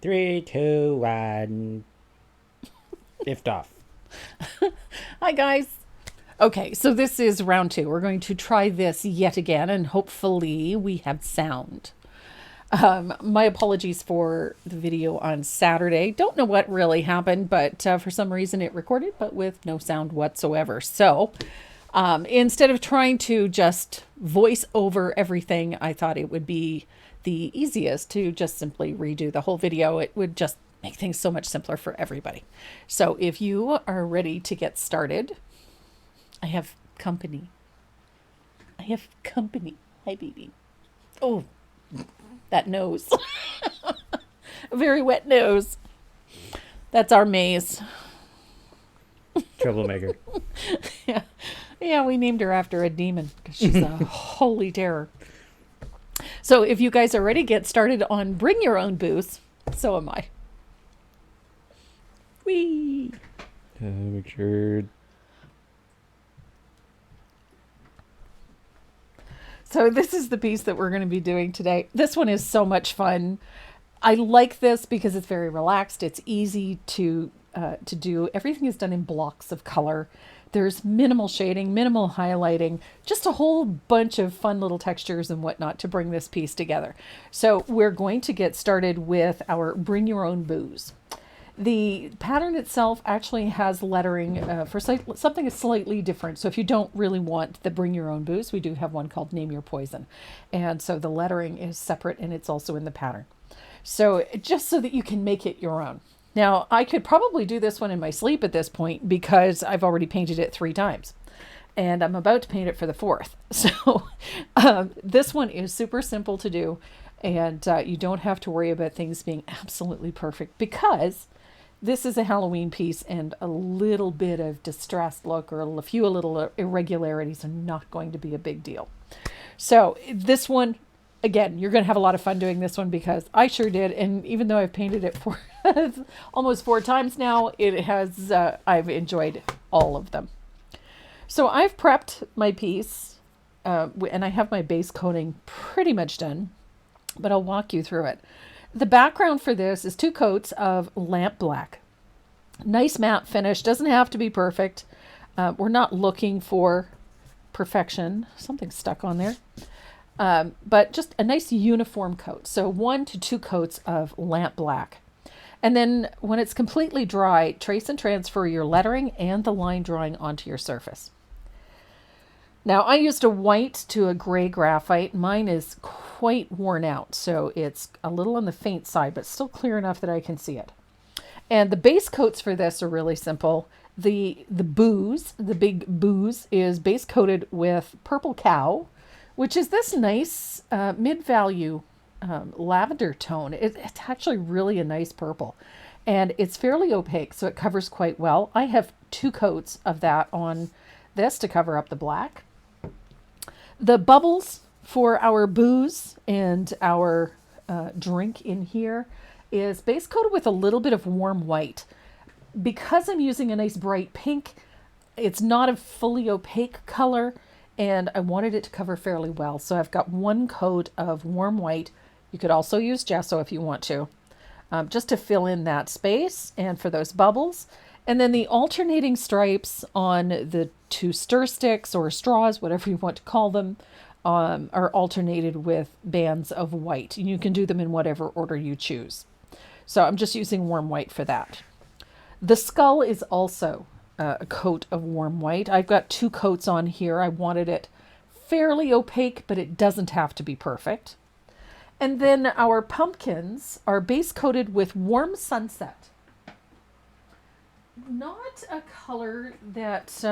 3, 2, 1. Lift off. Hi, guys. Okay, so this is round 2. We're going to try this yet again, and hopefully we have sound. My apologies for the video on Saturday. Don't know what really happened, but for some reason it recorded, but with no sound whatsoever. So instead of trying to just voice over everything, I thought it would be the easiest to just simply redo the whole video. It would just make things so much simpler for everybody. So if you are ready to get started, I have company. Hi, baby. Oh, that nose. A very wet nose. That's our maze. Troublemaker. Yeah, we named her after a demon because she's a holy terror. So if you guys are ready, get started on Bring Your Own Booze. So am I. Whee! Make sure. So this is the piece that we're going to be doing today. This one is so much fun. I like this because it's very relaxed. It's easy to do. Everything is done in blocks of color. There's minimal shading, minimal highlighting, just a whole bunch of fun little textures and whatnot to bring this piece together. So we're going to get started with our Bring Your Own Booze. The pattern itself actually has lettering for something slightly different. So if you don't really want the Bring Your Own Booze, we do have one called Name Your Poison. And so the lettering is separate and it's also in the pattern. So just so that you can make it your own. Now, I could probably do this one in my sleep at this point because I've already painted it 3 times. And I'm about to paint it for the 4th. So this one is super simple to do. And you don't have to worry about things being absolutely perfect because this is a Halloween piece and a little bit of distressed look or a few little irregularities are not going to be a big deal. So this one, again, you're going to have a lot of fun doing this one because I sure did. And even though I've painted it for almost 4 times now, it has, I've enjoyed all of them. So I've prepped my piece and I have my base coating pretty much done, but I'll walk you through it. The background for this is 2 coats of lamp black. Nice matte finish. Doesn't have to be perfect. We're not looking for perfection. Something's stuck on there. But just a nice uniform coat. So 1 to 2 coats of lamp black. And then when it's completely dry, trace and transfer your lettering and the line drawing onto your surface. Now, I used a white to a gray graphite. Mine is quite worn out, so it's a little on the faint side, but still clear enough that I can see it. And the base coats for this are really simple. The booze, the big booze, is base coated with Purple Cow, which is this nice mid-value lavender tone. It's actually really a nice purple. And it's fairly opaque, so it covers quite well. I have 2 coats of that on this to cover up the black. The bubbles for our booze and our drink in here is base coated with a little bit of warm white. Because I'm using a nice bright pink, it's not a fully opaque color, and I wanted it to cover fairly well. So I've got 1 coat of warm white. You could also use gesso if you want to, just to fill in that space and for those bubbles. And then the alternating stripes on the 2 stir sticks or straws, whatever you want to call them, are alternated with bands of white. And you can do them in whatever order you choose. So I'm just using warm white for that. The skull is also a coat of warm white. I've got 2 coats on here. I wanted it fairly opaque, but it doesn't have to be perfect. And then our pumpkins are base coated with warm sunset. Not a color that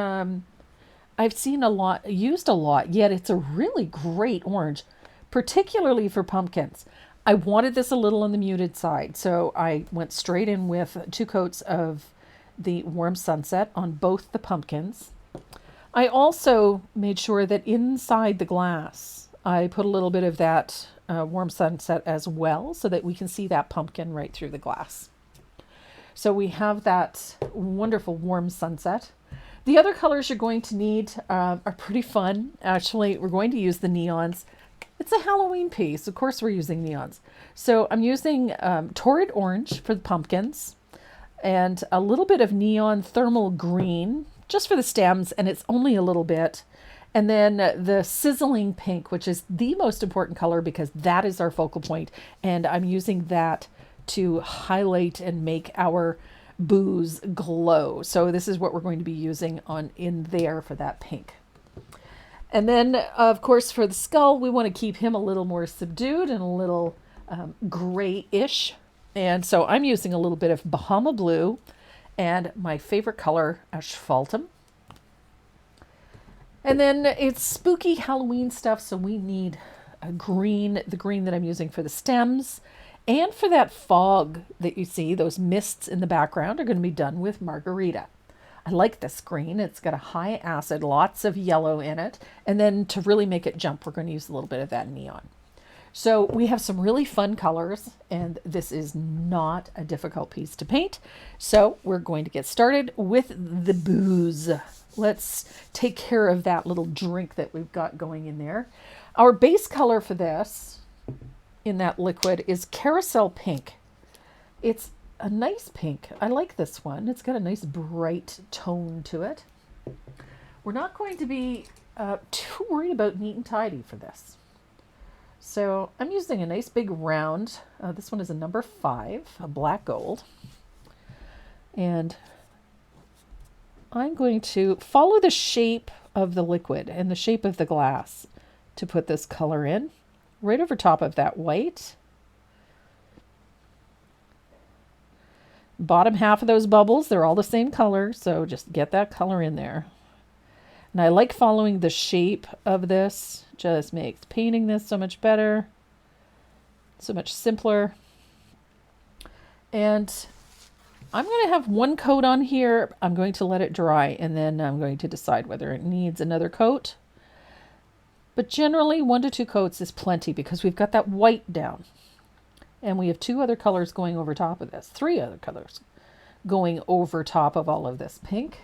I've seen used a lot, yet it's a really great orange, particularly for pumpkins. I wanted this a little on the muted side, so I went straight in with 2 coats of the warm sunset on both the pumpkins. I also made sure that inside the glass, I put a little bit of that warm sunset as well, so that we can see that pumpkin right through the glass. So we have that wonderful warm sunset. The other colors you're going to need are pretty fun. Actually, we're going to use the neons. It's a Halloween piece. Of course we're using neons. So I'm using torrid orange for the pumpkins and a little bit of neon thermal green just for the stems, and it's only a little bit. And then the sizzling pink, which is the most important color because that is our focal point. And I'm using that to highlight and make our booze glow. So this is what we're going to be using on in there for that pink. And then, of course, for the skull, we want to keep him a little more subdued and a little grayish. And so I'm using a little bit of Bahama blue and my favorite color, asphaltum. And then it's spooky Halloween stuff, so we need a green, the green that I'm using for the stems. And for that fog that you see, those mists in the background are going to be done with margarita. I like this green. It's got a high acid, lots of yellow in it. And then to really make it jump, we're going to use a little bit of that neon. So we have some really fun colors, and this is not a difficult piece to paint. So we're going to get started with the booze. Let's take care of that little drink that we've got going in there. Our base color for this in that liquid is carousel pink. It's a nice pink. I like this one. It's got a nice bright tone to it. We're not going to be too worried about neat and tidy for this. So I'm using a nice big round. This one is a number 5, a black gold. And I'm going to follow the shape of the liquid and the shape of the glass to put this color in, right over top of that white. Bottom half of those bubbles, they're all the same color, so just get that color in there. And I like following the shape of this. Just makes painting this so much better, so much simpler. And I'm going to have one coat on here. I'm going to let it dry, and then I'm going to decide whether it needs another coat. But generally, 1 to 2 coats is plenty because we've got that white down. And we have 2 other colors going over top of this, 3 other colors going over top of all of this pink.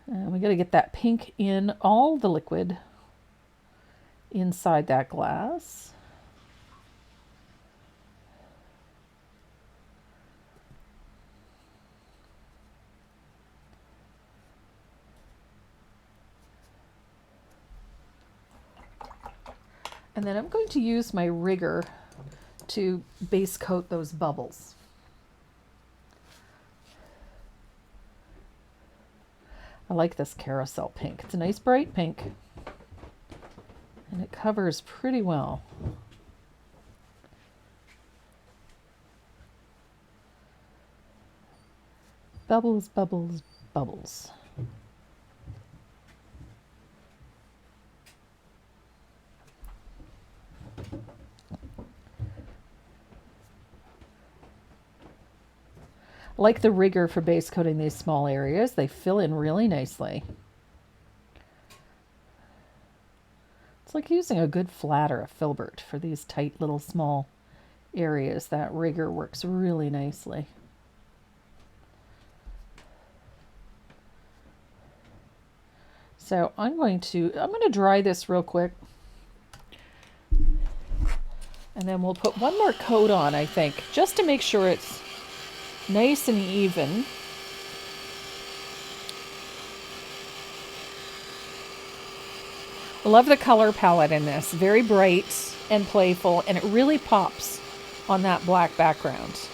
And we got to get that pink in all the liquid inside that glass. And then I'm going to use my rigger to base coat those bubbles. I like this carousel pink. It's a nice bright pink, and it covers pretty well. Bubbles, bubbles, bubbles. Like the rigger for base coating these small areas, they fill in really nicely. It's like using a good flat or a filbert for these tight little small areas. That rigger works really nicely. So I'm going to dry this real quick. And then we'll put one more coat on, I think, just to make sure it's nice and even. I love the color palette in this. Very bright and playful, and it really pops on that black background.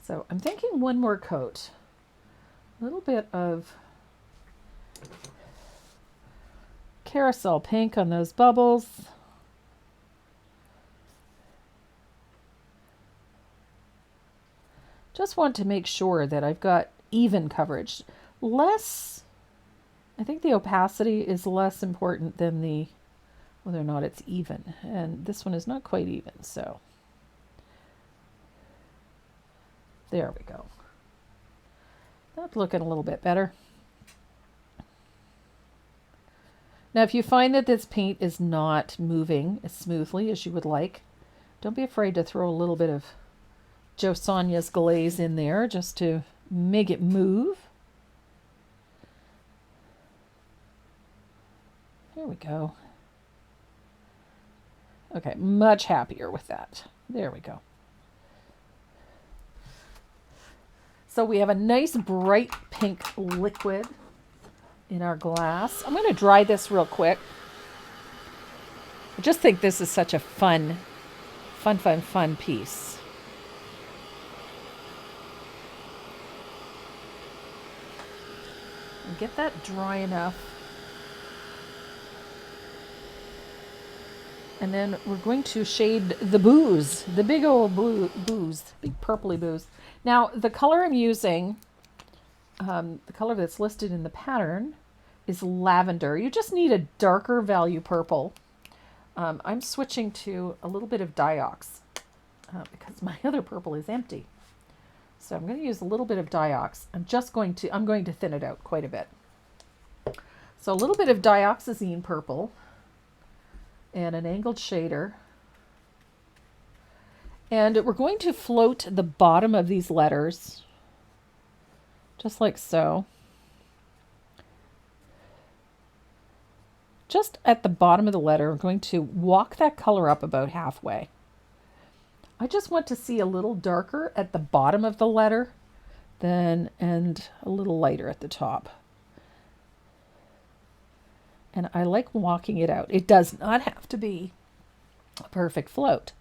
So I'm thinking one more coat. A little bit of carousel pink on those bubbles. Just want to make sure that I've got even coverage. I think the opacity is less important than whether or not it's even. And this one is not quite even, so there we go. That's looking a little bit better. Now, if you find that this paint is not moving as smoothly as you would like, don't be afraid to throw a little bit of Jo Sonja's glaze in there just to make it move. There we go. Okay, much happier with that. There we go. So we have a nice bright pink liquid in our glass. I'm going to dry this real quick. I just think this is such a fun piece. And get that dry enough. And then we're going to shade the booze, the big old booze, big purpley booze. Now, the color I'm using, the color that's listed in the pattern is lavender. You just need a darker value purple. I'm switching to a little bit of Diox because my other purple is empty. So I'm going to use a little bit of Diox. I'm going to thin it out quite a bit. So a little bit of dioxazine purple and an angled shader. And we're going to float the bottom of these letters, just like so. Just at the bottom of the letter, I'm going to walk that color up about halfway. I just want to see a little darker at the bottom of the letter and a little lighter at the top. And I like walking it out. It does not have to be a perfect float.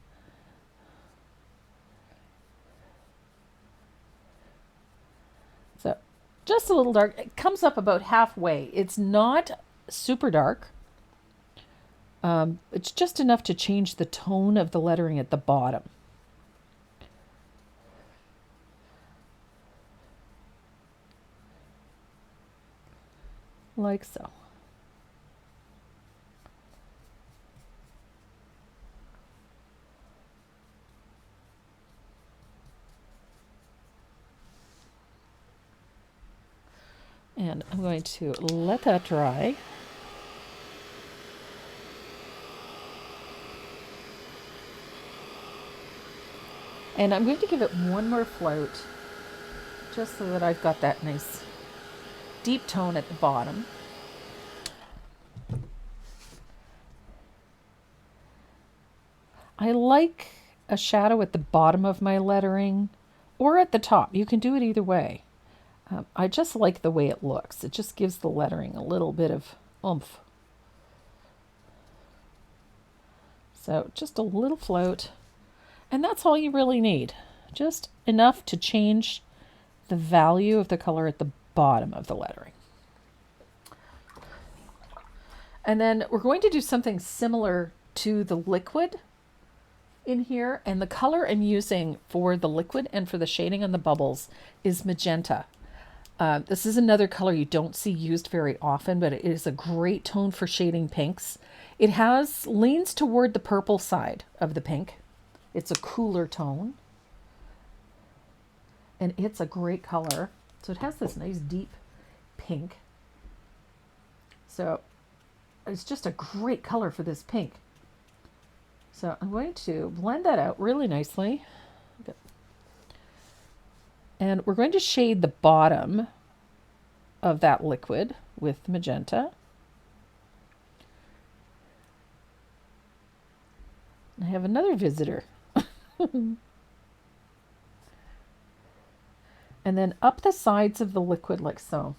So just a little dark. It comes up about halfway. It's not super dark. It's just enough to change the tone of the lettering at the bottom. Like so. And I'm going to let that dry. And I'm going to give it one more float, just so that I've got that nice deep tone at the bottom. I like a shadow at the bottom of my lettering or at the top. You can do it either way. I just like the way it looks. It just gives the lettering a little bit of oomph. So just a little float. And that's all you really need. Just enough to change the value of the color at the bottom of the lettering. And then we're going to do something similar to the liquid in here. And the color I'm using for the liquid and for the shading on the bubbles is magenta. This is another color you don't see used very often, but it is a great tone for shading pinks. It leans toward the purple side of the pink. It's a cooler tone. And it's a great color. So it has this nice deep pink. So it's just a great color for this pink. So I'm going to blend that out really nicely. Okay. And we're going to shade the bottom of that liquid with magenta. I have another visitor. And then up the sides of the liquid like so.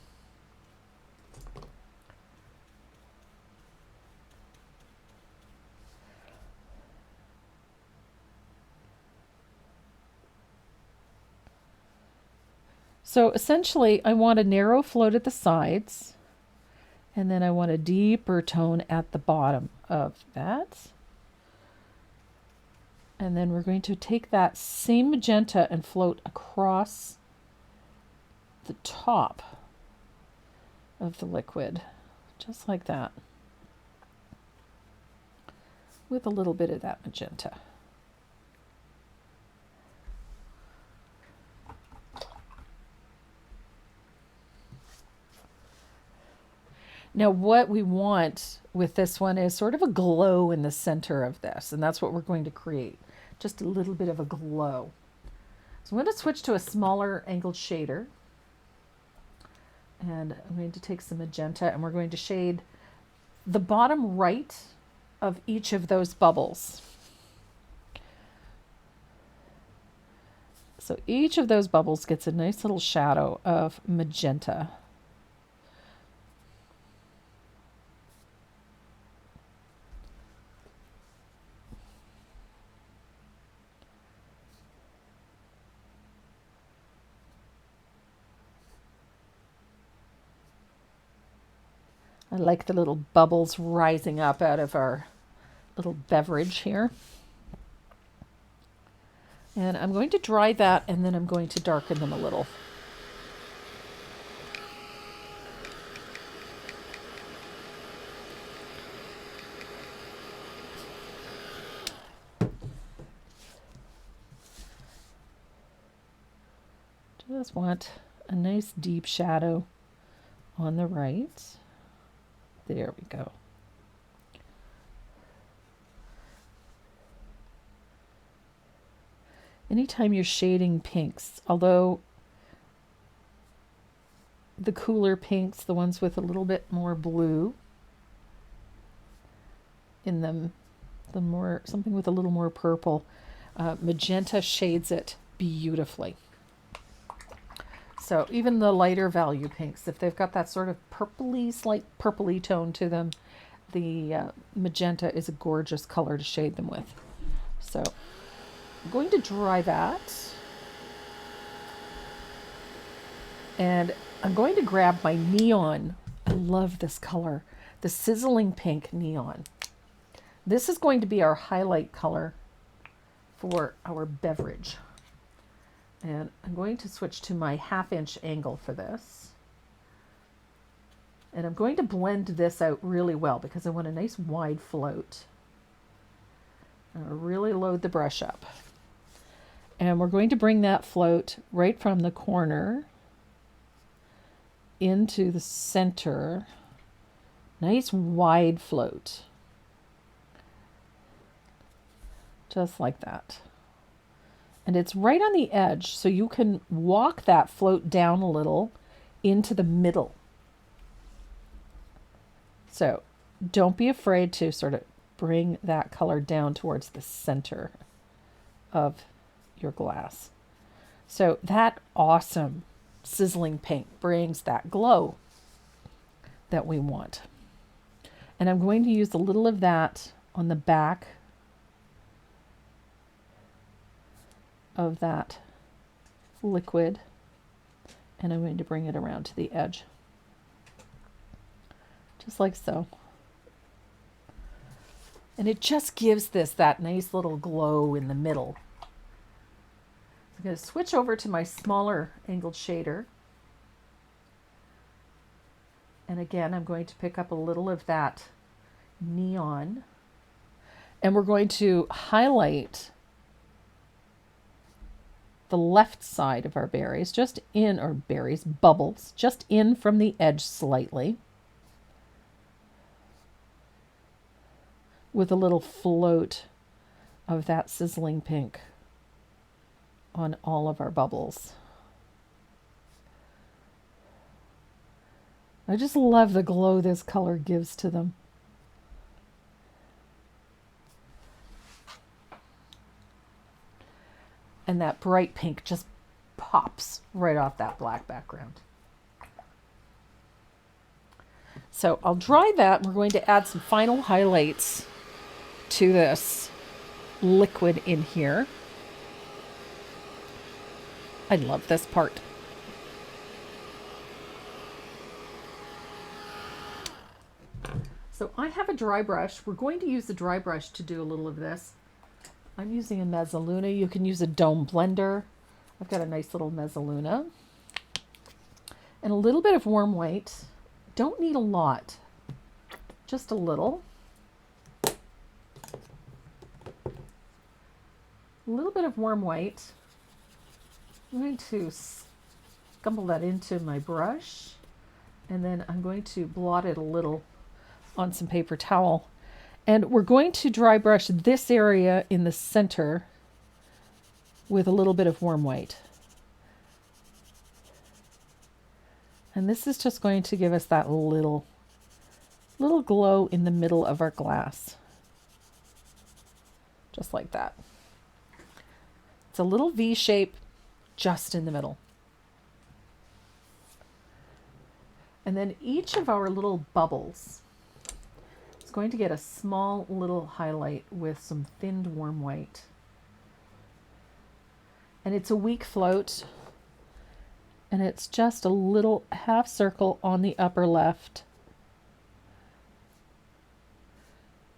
So essentially, I want a narrow float at the sides, and then I want a deeper tone at the bottom of that. And then we're going to take that same magenta and float across the top of the liquid, just like that, with a little bit of that magenta. Now what we want with this one is sort of a glow in the center of this, and that's what we're going to create. Just a little bit of a glow. So I'm going to switch to a smaller angled shader. And I'm going to take some magenta and we're going to shade the bottom right of each of those bubbles. So each of those bubbles gets a nice little shadow of magenta. I like the little bubbles rising up out of our little beverage here. And I'm going to dry that and then I'm going to darken them a little. Just want a nice deep shadow on the right. There we go. Anytime you're shading pinks, although the cooler pinks, the ones with a little bit more blue in them, something with a little more purple, magenta shades it beautifully. So even the lighter value pinks, if they've got that sort of purpley, slight purpley tone to them, the magenta is a gorgeous color to shade them with. So I'm going to dry that. And I'm going to grab my neon. I love this color, the sizzling pink neon. This is going to be our highlight color for our beverage. And I'm going to switch to my 1/2 inch angle for this. And I'm going to blend this out really well because I want a nice wide float. I'll really load the brush up. And we're going to bring that float right from the corner into the center. Nice wide float. Just like that. And it's right on the edge, so you can walk that float down a little into the middle. So don't be afraid to sort of bring that color down towards the center of your glass. So that awesome sizzling pink brings that glow that we want. And I'm going to use a little of that on the back of that liquid, and I'm going to bring it around to the edge, just like so. And it just gives this that nice little glow in the middle. I'm going to switch over to my smaller angled shader. And again, I'm going to pick up a little of that neon. And we're going to highlight the left side of our berries, bubbles, just in from the edge slightly, with a little float of that sizzling pink on all of our bubbles. I just love the glow this color gives to them. And that bright pink just pops right off that black background. So I'll dry that, and we're going to add some final highlights to this liquid in here. I love this part. So I have a dry brush. We're going to use the dry brush to do a little of this. I'm using a Mezzaluna. You can use a dome blender. I've got a nice little Mezzaluna. And a little bit of warm white. Don't need a lot, just a little. A little bit of warm white. I'm going to scumble that into my brush And then I'm going to blot it a little on some paper towel. And we're going to dry brush this area in the center with a little bit of warm white. And this is just going to give us that little glow in the middle of our glass. Just like that. It's a little V shape just in the middle. And then each of our little bubbles is going to get a small little highlight with some thinned warm white. And it's a weak float. And it's just a little half circle on the upper left.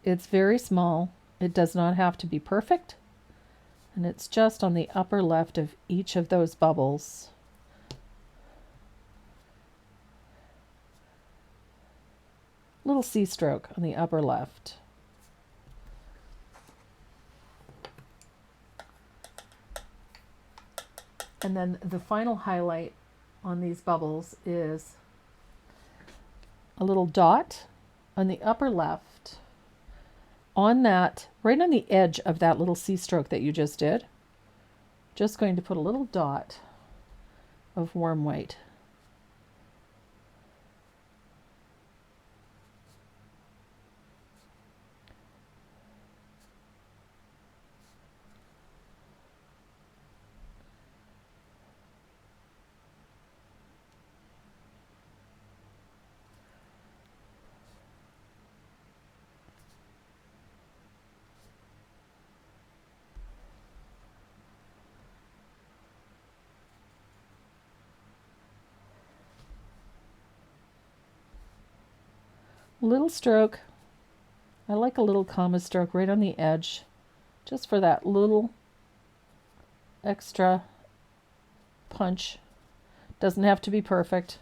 It's very small. It does not have to be perfect. And it's just on the upper left of each of those bubbles. Little C stroke on the upper left. And then the final highlight on these bubbles is a little dot on the upper left. On that, right on the edge of that little C stroke that you just did, just going to put a little dot of warm white. Little stroke. I like a little comma stroke right on the edge, just for that little extra punch. Doesn't have to be perfect.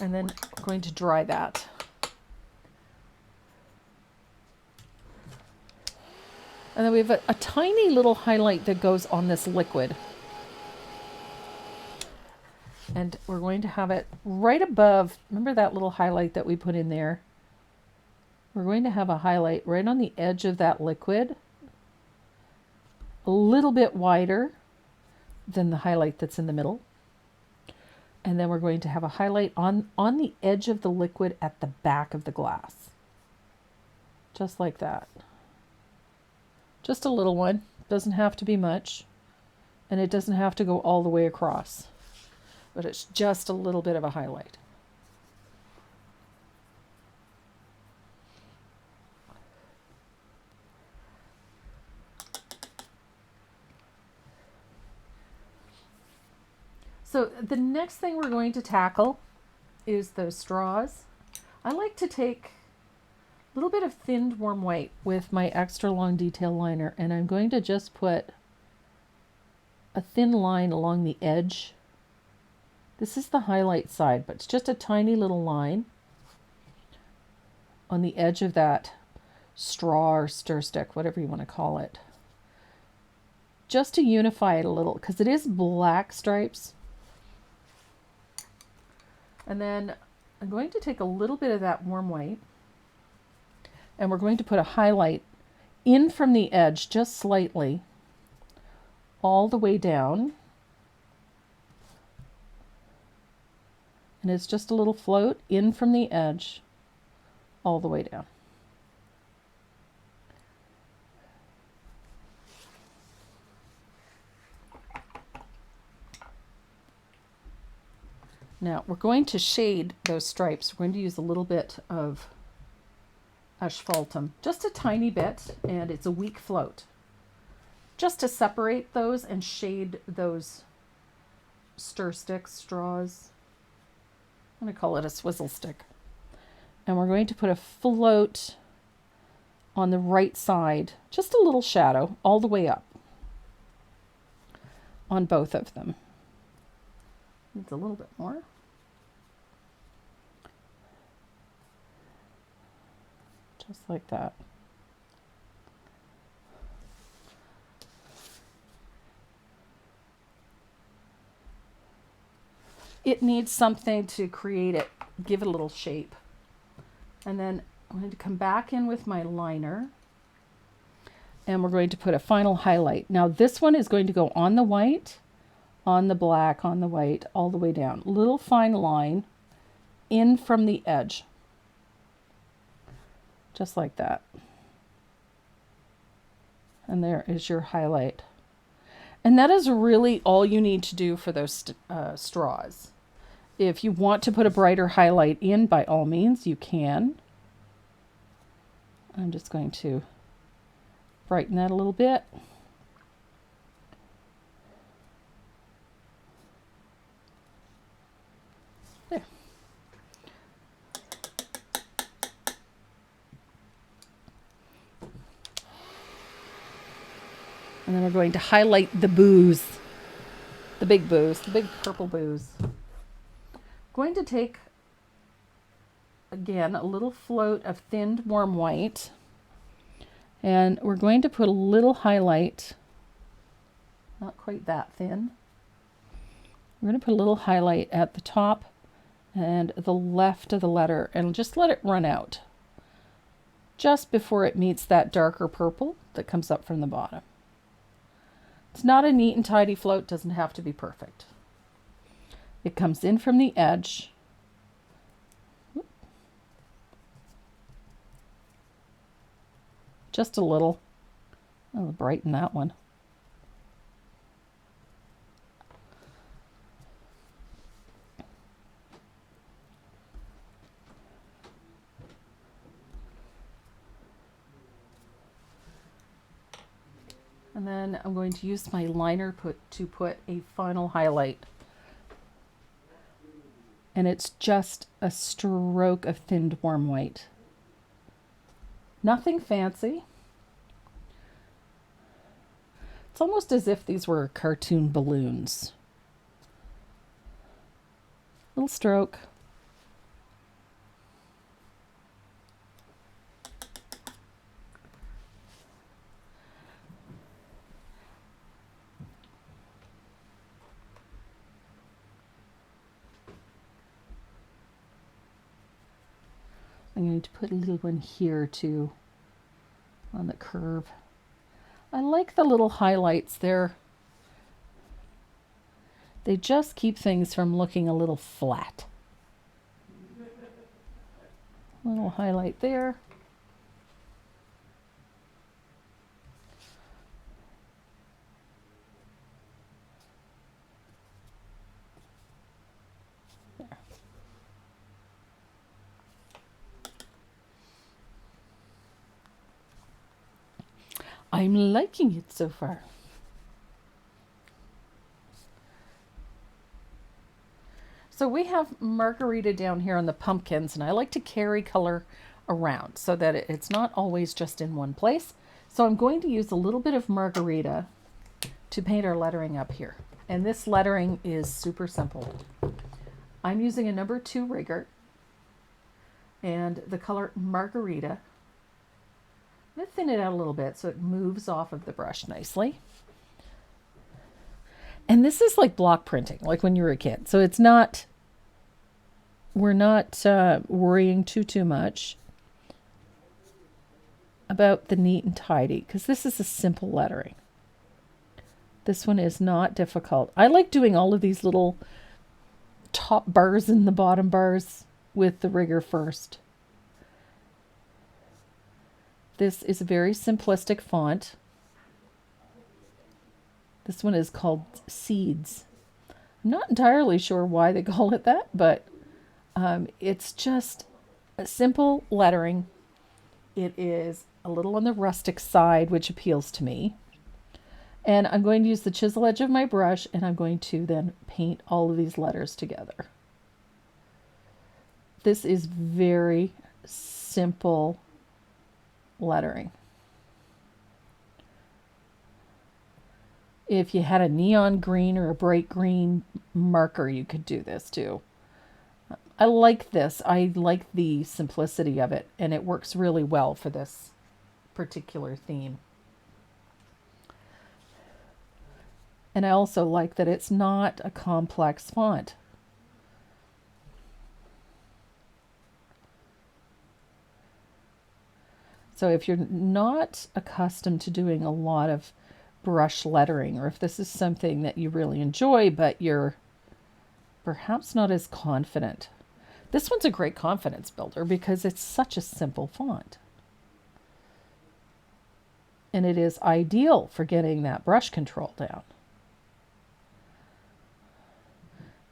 And then I'm going to dry that. And then we have a tiny little highlight that goes on this liquid. And we're going to have it right above, remember that little highlight that we put in there? We're going to have a highlight right on the edge of that liquid, a little bit wider than the highlight that's in the middle. And then we're going to have a highlight on the edge of the liquid at the back of the glass. Just like that. Just a little one, doesn't have to be much, and it doesn't have to go all the way across. But it's just a little bit of a highlight. So the next thing we're going to tackle is those straws. I like to take a little bit of thinned warm white with my extra long detail liner, and I'm going to just put a thin line along the edge. This is the highlight side, but it's just a tiny little line on the edge of that straw or stir stick, whatever you want to call it. Just to unify it a little, because it is black stripes. And then I'm going to take a little bit of that warm white, and we're going to put a highlight in from the edge, just slightly, all the way down. And it's just a little float in from the edge all the way down. Now we're going to shade those stripes. We're going to use a little bit of asphaltum, just a tiny bit, and it's a weak float. Just to separate those and shade those stir sticks, straws. I'm going to call it a swizzle stick. And we're going to put a float on the right side, just a little shadow all the way up on both of them. It's a little bit more. Just like that. it needs something to create it, give it a little shape. And then I'm going to come back in with my liner, and we're going to put a final highlight. Now this one is going to go on the white, on the black, on the white, all the way down. Little fine line in from the edge. Just like that. And there is your highlight. And that is really all you need to do for those straws. If you want to put a brighter highlight in, by all means, you can. I'm just going to brighten that a little bit. There. And then we're going to highlight the boos, the big boos, the big purple boos. Going to take, again, a little float of thinned warm white, and we're going to put a little highlight, not quite that thin. We're going to put a little highlight at the top and the left of the letter, and just let it run out just before it meets that darker purple that comes up from the bottom. It's not a neat and tidy float, doesn't have to be perfect. It comes in from the edge. Just a little. I'll brighten that one. And then I'm going to use my liner to put a final highlight. And it's just a stroke of thinned warm white. Nothing fancy. It's almost as if these were cartoon balloons. Little stroke. I'm going to put a little one here too on the curve. I like the little highlights there. They just keep things from looking a little flat. Little highlight there. I'm liking it so far. So we have margarita down here on the pumpkins, and I like to carry color around so that it's not always just in one place. So I'm going to use a little bit of margarita to paint our lettering up here. And this lettering is super simple. I'm using a number 2 rigger and the color margarita. I'm going to thin it out a little bit so it moves off of the brush nicely. And this is like block printing, like when you were a kid. So it's not, we're not worrying too much about the neat and tidy, because this is a simple lettering. This one is not difficult. I like doing all of these little top bars and the bottom bars with the rigger first. This is a very simplistic font. This one is called Seeds. I'm not entirely sure why they call it that, but it's just a simple lettering. It is a little on the rustic side, which appeals to me. And I'm going to use the chisel edge of my brush, and I'm going to then paint all of these letters together. This is very simple lettering. If you had a neon green or a bright green marker, you could do this too. I like this. I like the simplicity of it, and it works really well for this particular theme. And I also like that it's not a complex font. So if you're not accustomed to doing a lot of brush lettering, or if this is something that you really enjoy, but you're perhaps not as confident, this one's a great confidence builder because it's such a simple font. And it is ideal for getting that brush control down.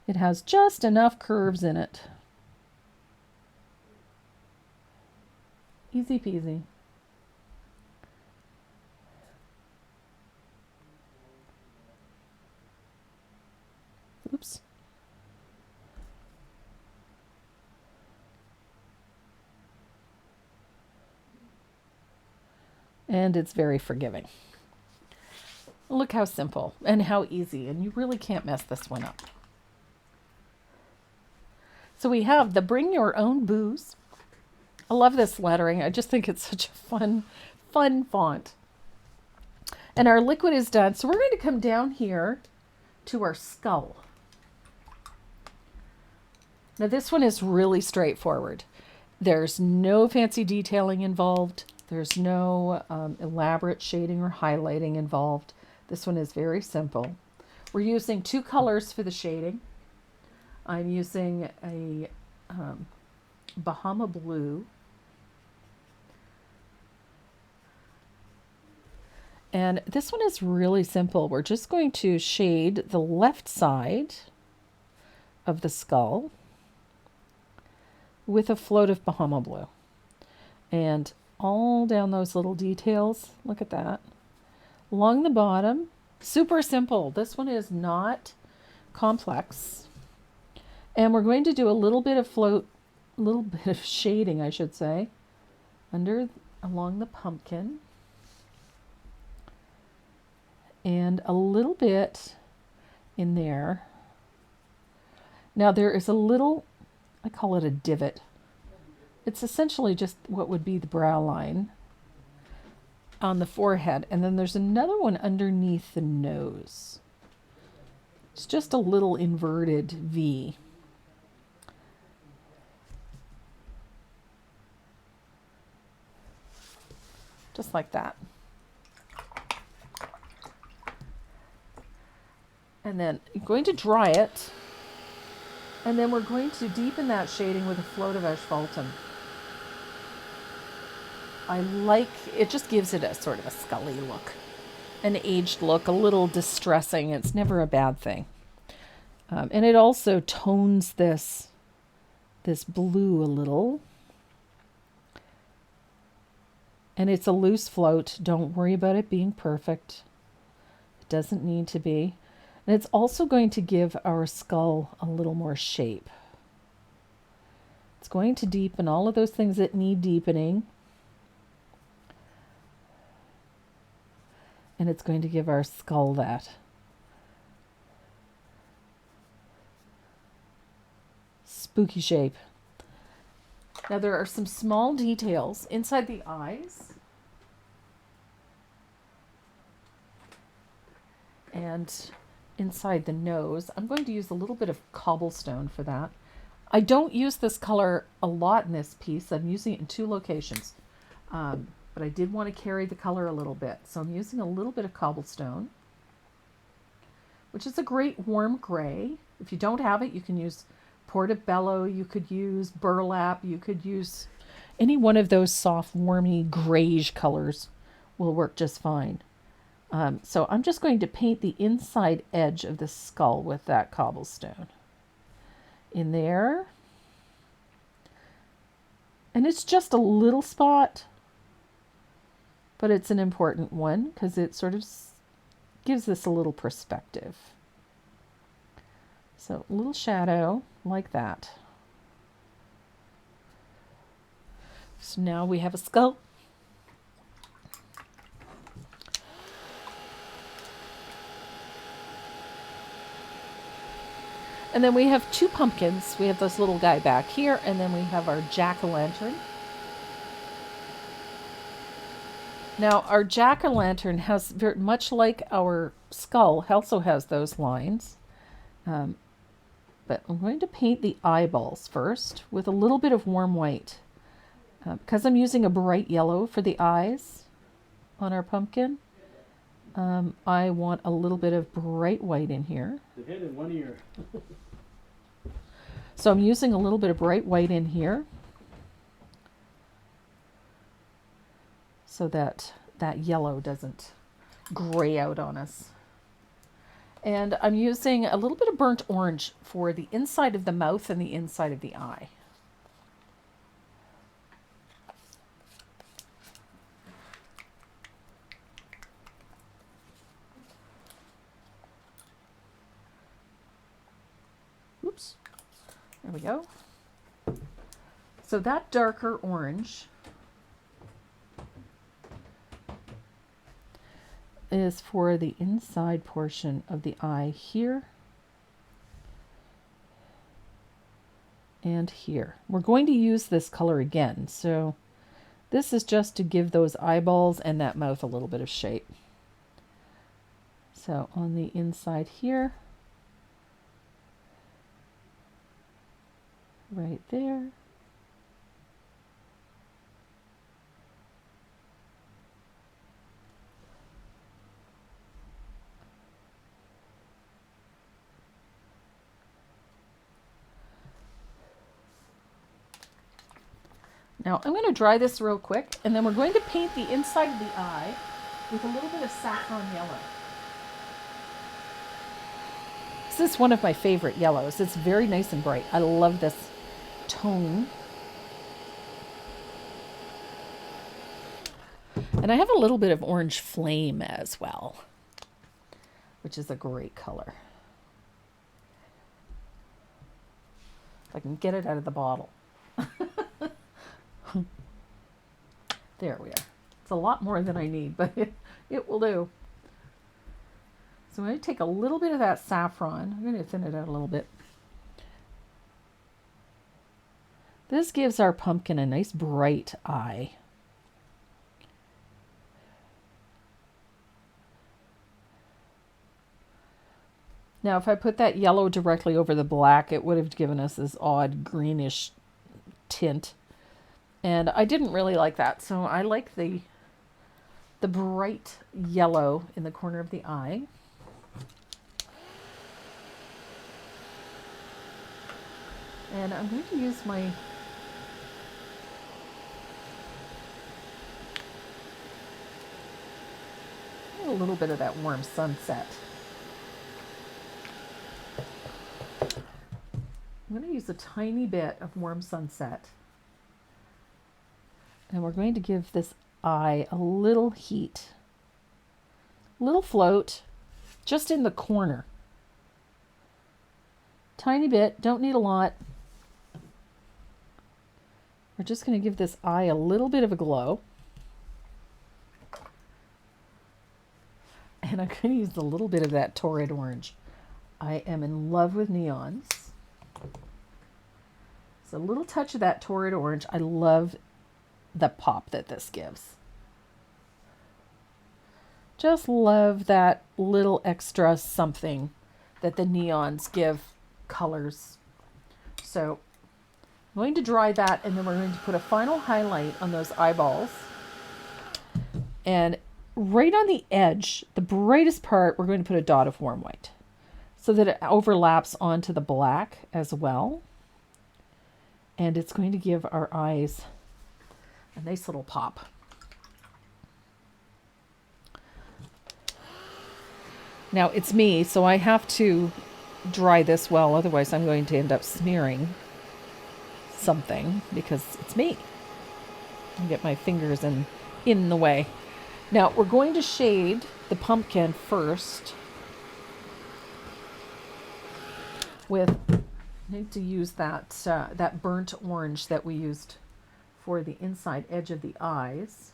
It has just enough curves in it. Easy peasy. Oops. And it's very forgiving. Look how simple and how easy, and you really can't mess this one up. So we have the Bring Your Own Booze. I love this lettering. I just think it's such a fun font. And our liquid is done. So we're going to come down here to our skull. Now this one is really straightforward. There's no fancy detailing involved. There's no elaborate shading or highlighting involved. This one is very simple. We're using 2 colors for the shading. I'm using a Bahama Blue and this one is really simple. We're just going to shade the left side of the skull with a float of Bahama Blue and all down those little details. Look at that. Along the bottom, super simple. This one is not complex. And we're going to do a little bit of shading, I should say, along the pumpkin. And a little bit in there. Now there is a little, I call it a divot. It's essentially just what would be the brow line on the forehead. And then there's another one underneath the nose. It's just a little inverted V. Just like that. And then I'm going to dry it. And then we're going to deepen that shading with a float of asphaltum. I like, it just gives it a sort of a scully look, an aged look, a little distressing. It's never a bad thing. And it also tones this blue a little. And it's a loose float. Don't worry about it being perfect. It doesn't need to be. And it's also going to give our skull a little more shape. It's going to deepen all of those things that need deepening. And it's going to give our skull that spooky shape. Now there are some small details inside the eyes. And inside the nose. I'm going to use a little bit of cobblestone for that. I don't use this color a lot in this piece. I'm using it in 2 locations. But I did want to carry the color a little bit. So I'm using a little bit of cobblestone, which is a great warm gray. If you don't have it, you can use portobello, you could use burlap, you could use any one of those soft, warmy, grayish colors will work just fine. So I'm just going to paint the inside edge of the skull with that cobblestone in there. And it's just a little spot, but it's an important one because it sort of gives this a little perspective. So a little shadow like that. So now we have a skull. And then we have 2 pumpkins. We have this little guy back here, and then we have our jack-o'-lantern. Now, our jack-o'-lantern has, very much like our skull, also has those lines. But I'm going to paint the eyeballs first with a little bit of warm white. Because I'm using a bright yellow for the eyes on our pumpkin, I want a little bit of bright white in here. The head in one ear. So I'm using a little bit of bright white in here so that that yellow doesn't gray out on us. And I'm using a little bit of burnt orange for the inside of the mouth and the inside of the eye. Oops. There we go. So that darker orange is for the inside portion of the eye here and here. We're going to use this color again, so this is just to give those eyeballs and that mouth a little bit of shape. So on the inside here, right there. Now I'm going to dry this real quick, and then we're going to paint the inside of the eye with a little bit of saffron yellow. This is one of my favorite yellows. It's very nice and bright. I love this tone. And I have a little bit of orange flame as well, which is a great color. If I can get it out of the bottle. There we are. It's a lot more than I need, but it will do. So I'm going to take a little bit of that saffron. I'm going to thin it out a little bit. This gives our pumpkin a nice bright eye. Now, if I put that yellow directly over the black, it would have given us this odd greenish tint. And I didn't really like that, so I like the bright yellow in the corner of the eye. And I'm going to use a little bit of that warm sunset. I'm going to use a tiny bit of warm sunset. And we're going to give this eye a little heat, a little float, just in the corner. Tiny bit, don't need a lot. We're just going to give this eye a little bit of a glow. And I'm going to use a little bit of that torrid orange. I am in love with neons. So a little touch of that torrid orange. I love the pop that this gives. Just love that little extra something that the neons give colors. So I'm going to dry that, and then we're going to put a final highlight on those eyeballs. And right on the edge, the brightest part, we're going to put a dot of warm white so that it overlaps onto the black as well. And it's going to give our eyes a nice little pop. Now it's me, so I have to dry this well, otherwise I'm going to end up smearing something because it's me. I get my fingers in the way. Now we're going to shade the pumpkin first with, I need to use that burnt orange that we used for the inside edge of the eyes.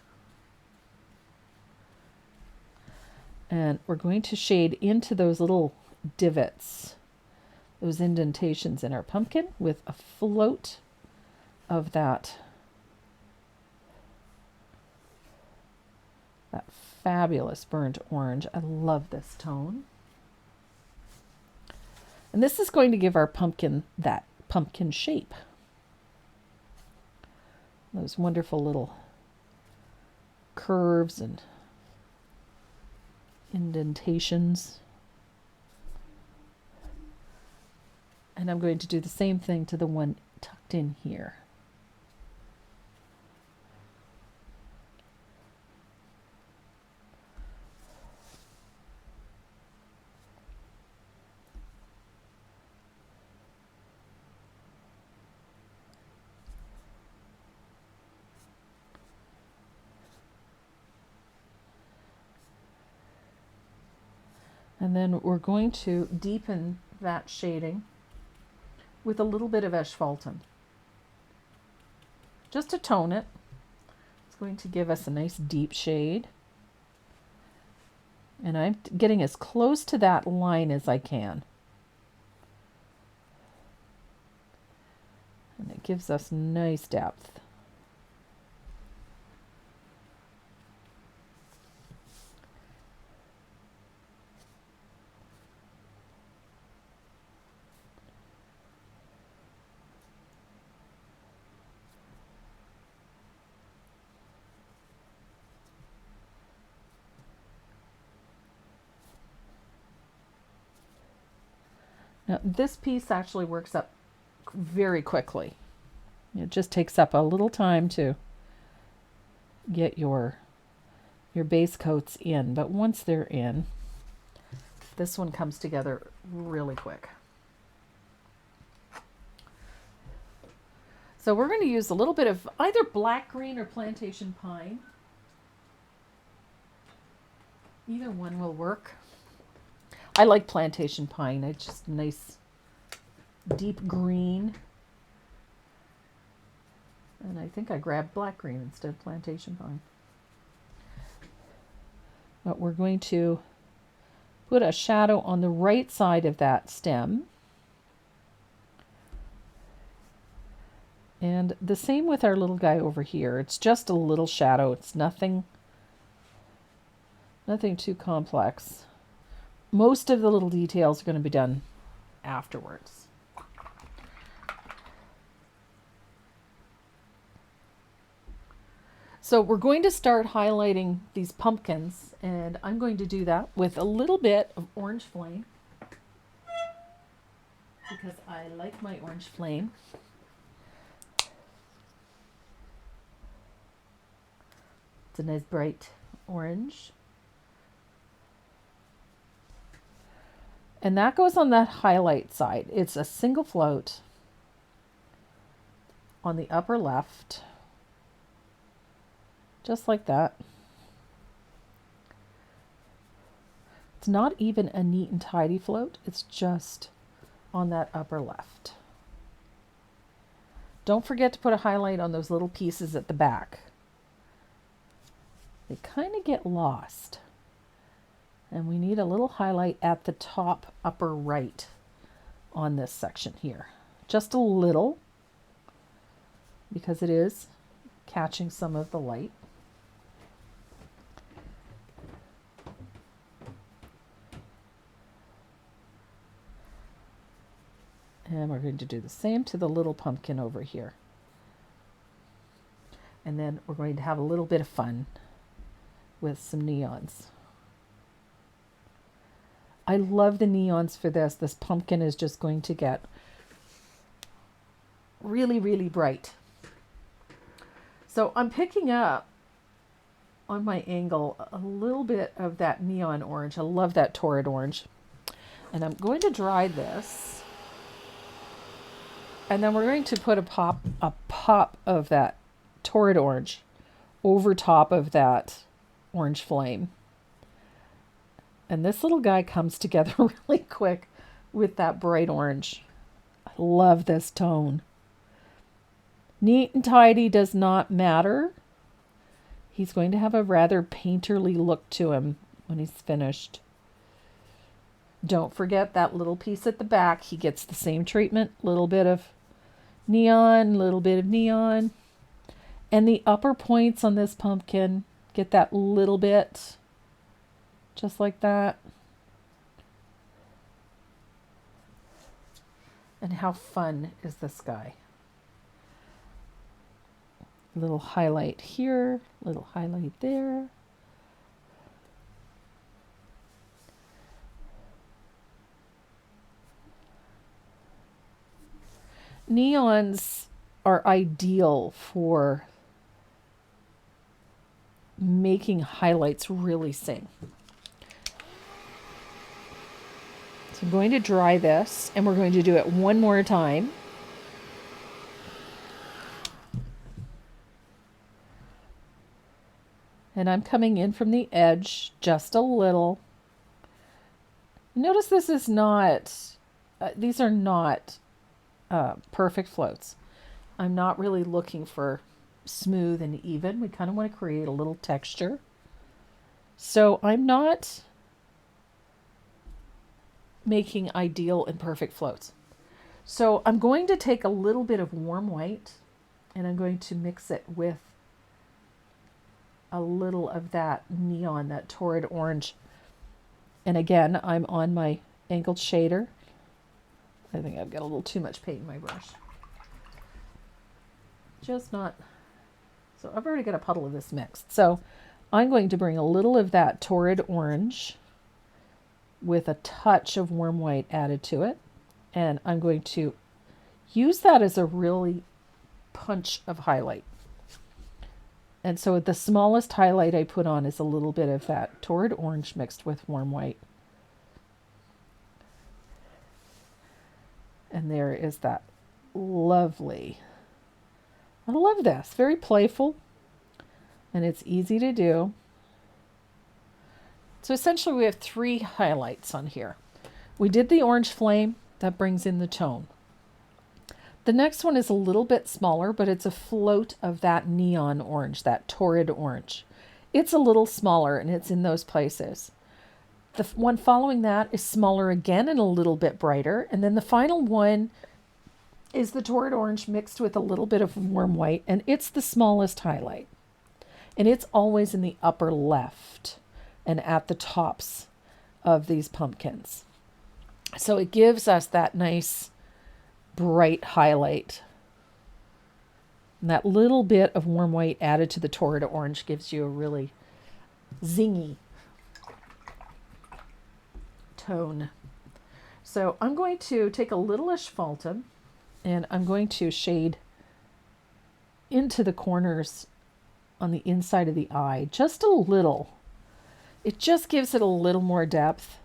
And we're going to shade into those little divots, those indentations in our pumpkin with a float of that fabulous burnt orange. I love this tone. And this is going to give our pumpkin that pumpkin shape. Those wonderful little curves and indentations. And I'm going to do the same thing to the one tucked in here. And then we're going to deepen that shading with a little bit of asphaltum, just to tone it. It's going to give us a nice deep shade. And I'm getting as close to that line as I can. And it gives us nice depth. Now, this piece actually works up very quickly. It just takes up a little time to get your base coats in, but once they're in, this one comes together really quick. So we're going to use a little bit of either black green or plantation pine. Either one will work. I like plantation pine. It's just nice deep green. And I think I grabbed black green instead of plantation pine. But we're going to put a shadow on the right side of that stem. And the same with our little guy over here. It's just a little shadow. It's nothing too complex. Most of the little details are going to be done afterwards. So we're going to start highlighting these pumpkins, and I'm going to do that with a little bit of orange flame because I like my orange flame. It's a nice bright orange. And that goes on that highlight side. It's a single float on the upper left. Just like that. It's not even a neat and tidy float. It's just on that upper left. Don't forget to put a highlight on those little pieces at the back. They kind of get lost. And we need a little highlight at the top upper right on this section here. Just a little, because it is catching some of the light. And we're going to do the same to the little pumpkin over here. And then we're going to have a little bit of fun with some neons. I love the neons for this. This pumpkin is just going to get really, really bright. So I'm picking up on my angle a little bit of that neon orange. I love that torrid orange. And I'm going to dry this. And then we're going to put a pop of that torrid orange over top of that orange flame. And this little guy comes together really quick with that bright orange. I love this tone. Neat and tidy does not matter. He's going to have a rather painterly look to him when he's finished. Don't forget that little piece at the back. He gets the same treatment. Little bit of neon, little bit of neon. And the upper points on this pumpkin get that little bit. Just like that. And how fun is this guy? Little highlight here, little highlight there. Neons are ideal for making highlights really sing. So I'm going to dry this, and we're going to do it one more time. And I'm coming in from the edge just a little. Notice this is not, these are not perfect floats. I'm not really looking for smooth and even. We kind of want to create a little texture. So I'm not making ideal and perfect floats. So I'm going to take a little bit of warm white and I'm going to mix it with a little of that neon, that torrid orange. And again, I'm on my angled shader. I think I've got a little too much paint in my brush. Just not. So I've already got a puddle of this mixed. So I'm going to bring a little of that torrid orange with a touch of warm white added to it. And I'm going to use that as a really punch of highlight. And so the smallest highlight I put on is a little bit of that torrid orange mixed with warm white. And there is that lovely, I love this, very playful, and it's easy to do. So essentially we have 3 highlights on here. We did the orange flame, that brings in the tone. The next one is a little bit smaller, but it's a float of that neon orange, that torrid orange. It's a little smaller and it's in those places. The one following that is smaller again and a little bit brighter. And then the final one is the torrid orange mixed with a little bit of warm white, and it's the smallest highlight. And it's always in the upper left and at the tops of these pumpkins. So it gives us that nice bright highlight. And that little bit of warm white added to the torrid orange gives you a really zingy tone. So I'm going to take a little asphaltum and I'm going to shade into the corners on the inside of the eye, just a little. It just gives it a little more depth.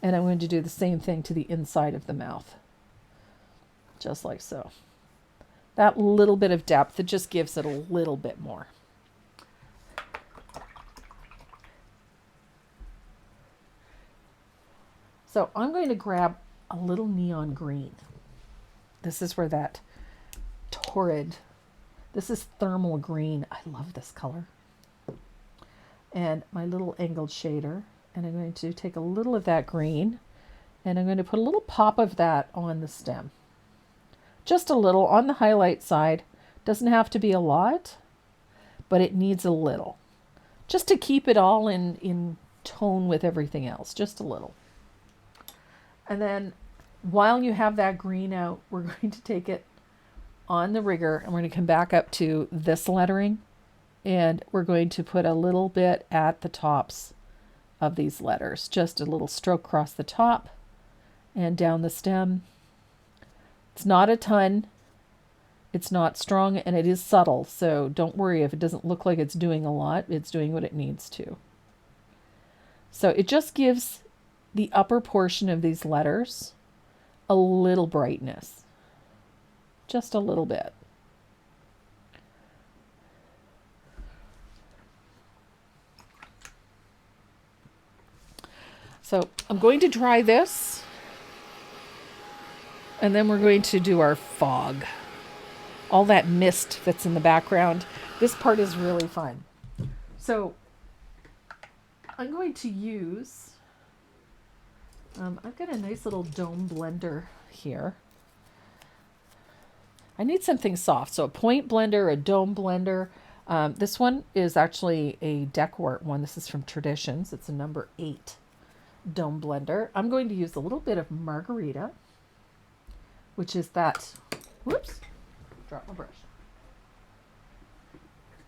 And I'm going to do the same thing to the inside of the mouth. Just like so. That little bit of depth, it just gives it a little bit more. So I'm going to grab a little neon green. This is where that torrid, this is thermal green. I love this color. And my little angled shader. And I'm going to take a little of that green and I'm going to put a little pop of that on the stem. Just a little on the highlight side. Doesn't have to be a lot, but it needs a little. Just to keep it all in tone with everything else. Just a little. And then while you have that green out, we're going to take it on the rigger and we're going to come back up to this lettering and we're going to put a little bit at the tops of these letters. Just a little stroke across the top and down the stem. It's not a ton. It's not strong and it is subtle. So don't worry if it doesn't look like it's doing a lot. It's doing what it needs to. So it just gives the upper portion of these letters a little brightness. Just a little bit. So I'm going to dry this and then we're going to do our fog. All that mist that's in the background. This part is really fun. So I'm going to use, I've got a nice little dome blender here. I need something soft. So a point blender, a dome blender. This one is actually a Deckwort one. This is from Traditions. It's a number 8. Dome blender. I'm going to use a little bit of margarita, which is that Whoops, drop my brush.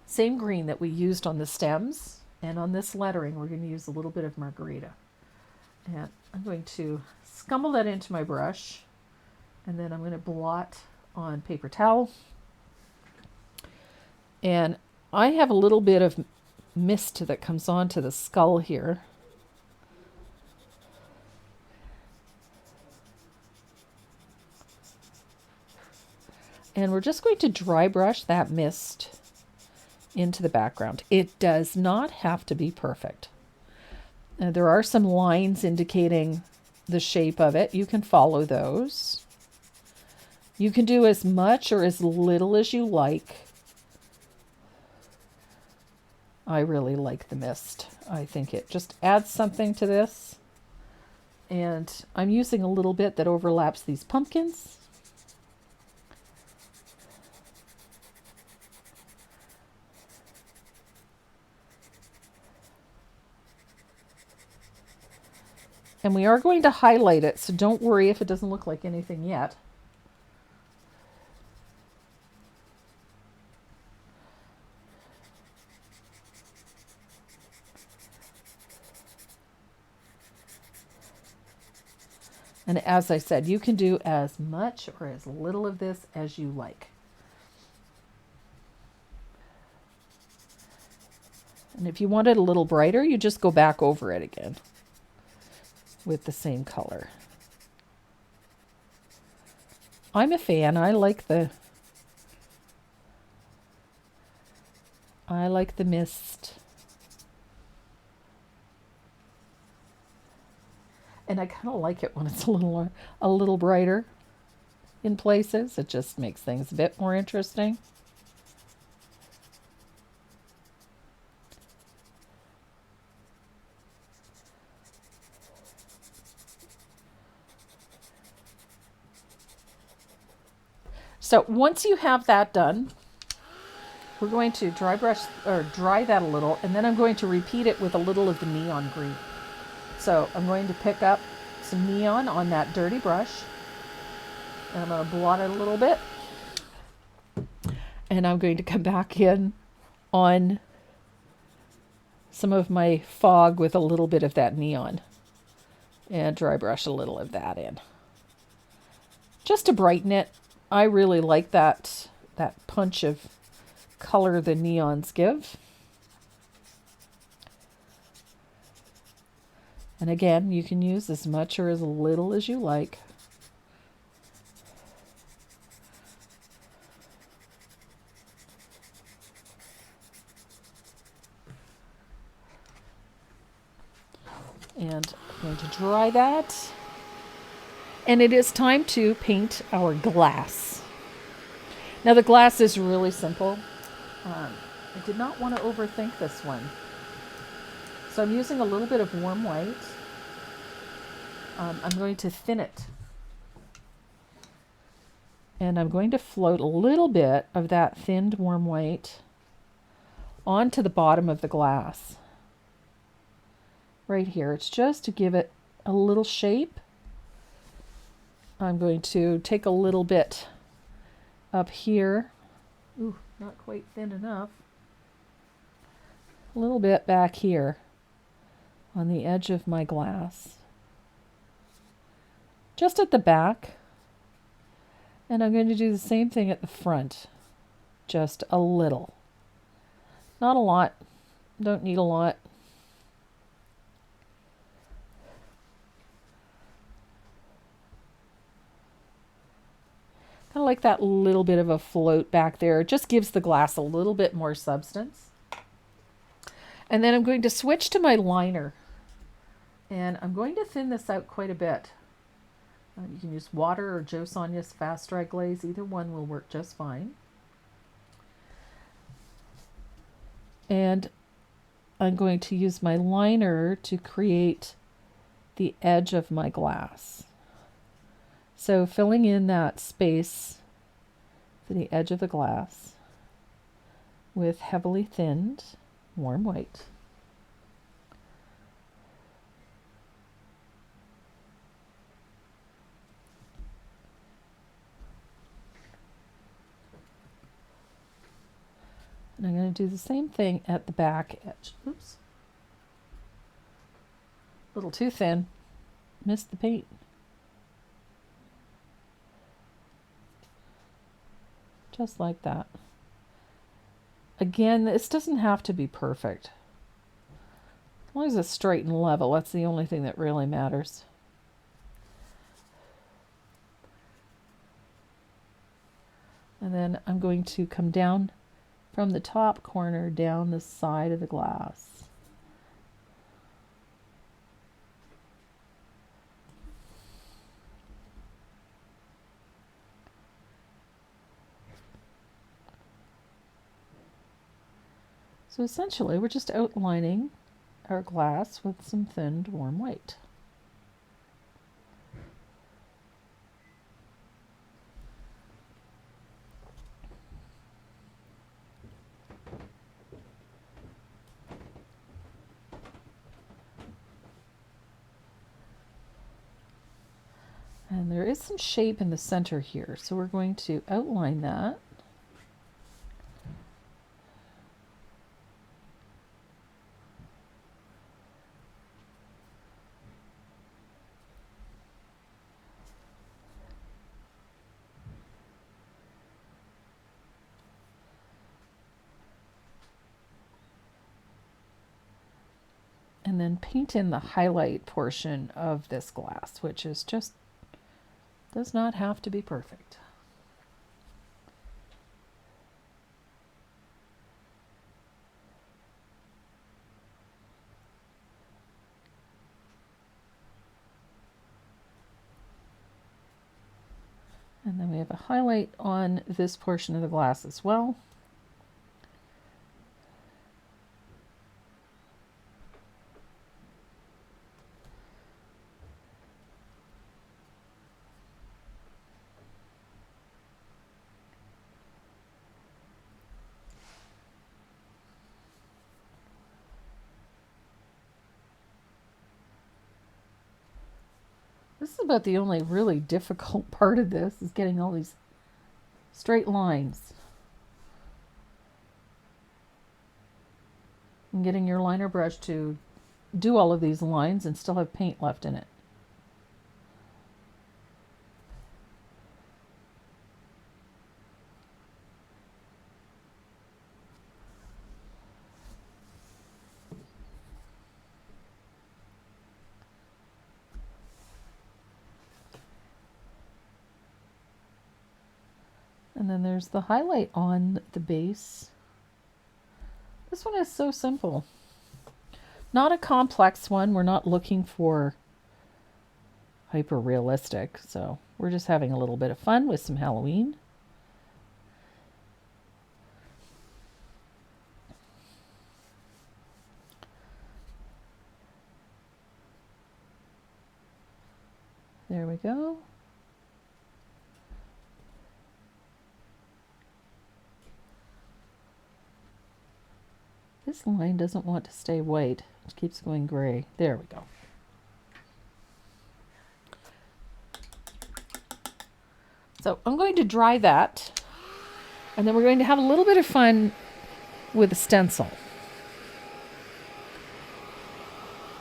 Same green that we used on the stems, and on this lettering we're going to use a little bit of margarita. And I'm going to scumble that into my brush, and then I'm going to blot on paper towel. And I have a little bit of mist that comes onto the skull here. And we're just going to dry brush that mist into the background. It does not have to be perfect. There are some lines indicating the shape of it. You can follow those. You can do as much or as little as you like. I really like the mist. I think it just adds something to this. And I'm using a little bit that overlaps these pumpkins. And we are going to highlight it, so don't worry if it doesn't look like anything yet. And as I said, you can do as much or as little of this as you like. And if you want it a little brighter, you just go back over it again with the same color. I'm a fan. I like the mist. And I kind of like it when it's a little brighter in places. It just makes things a bit more interesting. So once you have that done, we're going to dry that a little, and then I'm going to repeat it with a little of the neon green. So I'm going to pick up some neon on that dirty brush, and I'm going to blot it a little bit. And I'm going to come back in on some of my fog with a little bit of that neon and dry brush a little of that in. Just to brighten it. I really like that punch of color the neons give. And again, you can use as much or as little as you like. And I'm going to dry that. And it is time to paint our glass. Now the glass is really simple. I did not want to overthink this one. So I'm using a little bit of warm white. I'm going to thin it. And I'm going to float a little bit of that thinned warm white onto the bottom of the glass. Right here. It's just to give it a little shape. I'm going to take a little bit up here. Ooh, not quite thin enough. A little bit back here on the edge of my glass. Just at the back. And I'm going to do the same thing at the front. Just a little. Not a lot. Don't need a lot. Kind of like that little bit of a float back there. It just gives the glass a little bit more substance. And then I'm going to switch to my liner. And I'm going to thin this out quite a bit. You can use water or Joe Sonia's Fast Dry Glaze. Either one will work just fine. And I'm going to use my liner to create the edge of my glass. So filling in that space for the edge of the glass with heavily thinned warm white. And I'm going to do the same thing at the back edge. Oops. A little too thin. Missed the paint. Just like that. Again, this doesn't have to be perfect. As long as it's straight and level, that's the only thing that really matters. And then I'm going to come down from the top corner down the side of the glass. So essentially, we're just outlining our glass with some thinned warm white. And there is some shape in the center here, so we're going to outline that. And then paint in the highlight portion of this glass, which is just, does not have to be perfect. And then we have a highlight on this portion of the glass as well. This is about the only really difficult part of this, is getting all these straight lines. And getting your liner brush to do all of these lines and still have paint left in it. And then there's the highlight on the base. This one is so simple. Not a complex one. We're not looking for hyper realistic. So we're just having a little bit of fun with some Halloween. There we go. This line doesn't want to stay white. It keeps going gray. There we go. So I'm going to dry that, and then we're going to have a little bit of fun with a stencil.